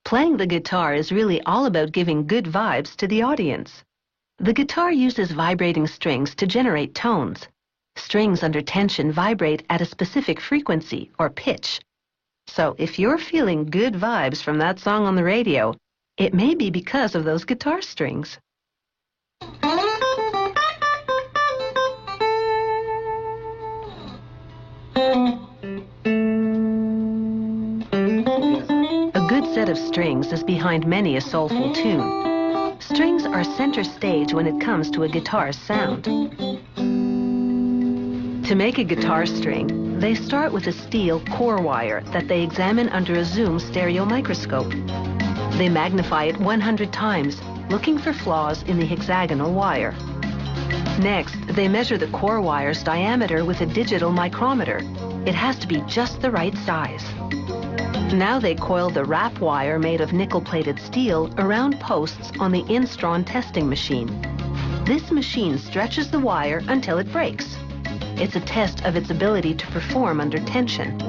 Playing the guitar is really all about giving good vibes to the audience. The guitar uses vibrating strings to generate tones. Strings under tension vibrate at a specific frequency or pitch. So if you're feeling good vibes from that song on the radio, it may be because of those guitar strings. A good set of strings is behind many a soulful tune. Strings are center stage when it comes to a guitar's sound. To make a guitar string, they start with a steel core wire that they examine under a zoom stereo microscope. They magnify it 100 times, looking for flaws in the hexagonal wire. Next, they measure the core wire's diameter with a digital micrometer. It has to be just the right size. Now they coil the wrap wire made of nickel-plated steel around posts on the Instron testing machine. This machine stretches the wire until it breaks. It's a test of its ability to perform under tension.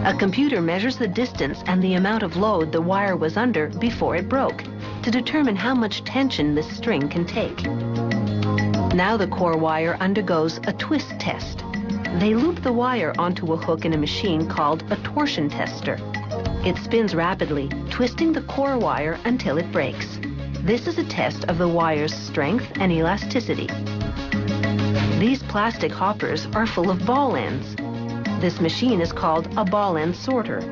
A computer measures the distance and the amount of load the wire was under before it broke to determine how much tension this string can take. Now the core wire undergoes a twist test. They loop the wire onto a hook in a machine called a torsion tester. It spins rapidly, twisting the core wire until it breaks. This is a test of the wire's strength and elasticity. These plastic hoppers are full of ball ends. This machine is called a ball end sorter.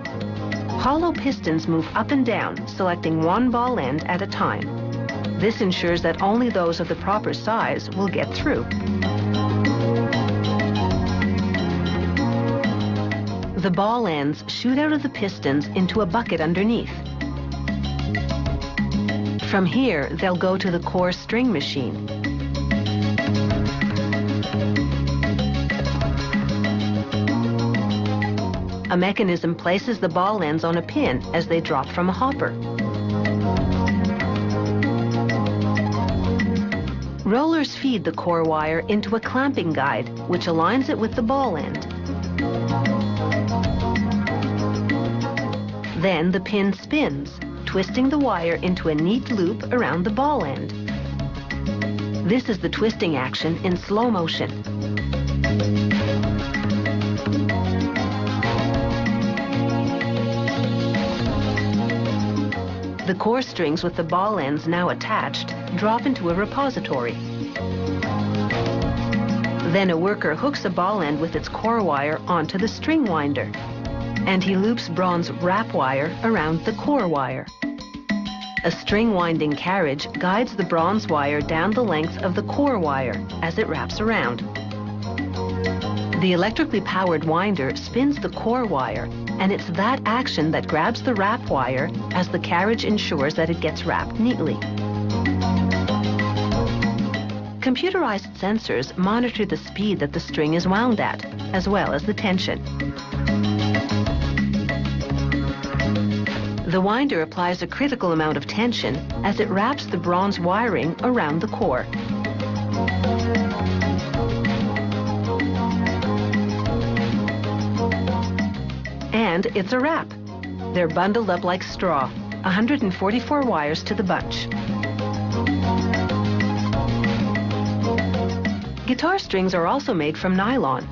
Hollow pistons move up and down, selecting one ball end at a time. This ensures that only those of the proper size will get through. The ball ends shoot out of the pistons into a bucket underneath. From here, they'll go to the core string machine. A mechanism places the ball ends on a pin as they drop from a hopper. Rollers feed the core wire into a clamping guide, which aligns it with the ball end. Then the pin spins, twisting the wire into a neat loop around the ball end. This is the twisting action in slow motion. The core strings with the ball ends now attached drop into a repository. Then a worker hooks a ball end with its core wire onto the string winder, and he loops bronze wrap wire around the core wire. A string winding carriage guides the bronze wire down the length of the core wire as it wraps around. The electrically powered winder spins the core wire, and it's that action that grabs the wrap wire as the carriage ensures that it gets wrapped neatly. Computerized sensors monitor the speed that the string is wound at, as well as the tension. The winder applies a critical amount of tension as it wraps the bronze wiring around the core. And it's a wrap. They're bundled up like straw, 144 wires to the bunch. Guitar strings are also made from nylon.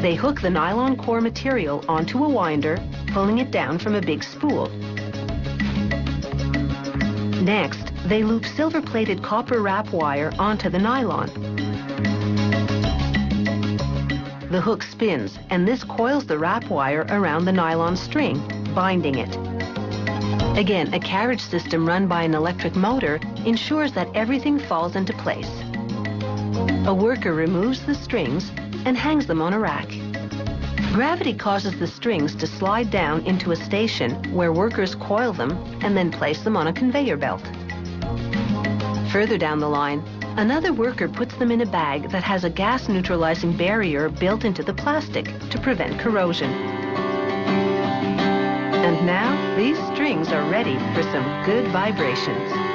They hook the nylon core material onto a winder, pulling it down from a big spool. Next, they loop silver-plated copper wrap wire onto the nylon. The hook spins, and this coils the wrap wire around the nylon string, binding it. Again, a carriage system run by an electric motor ensures that everything falls into place. A worker removes the strings and hangs them on a rack. Gravity causes the strings to slide down into a station where workers coil them and then place them on a conveyor belt. Further down the line, another worker puts them in a bag that has a gas-neutralizing barrier built into the plastic to prevent corrosion. And now, these strings are ready for some good vibrations.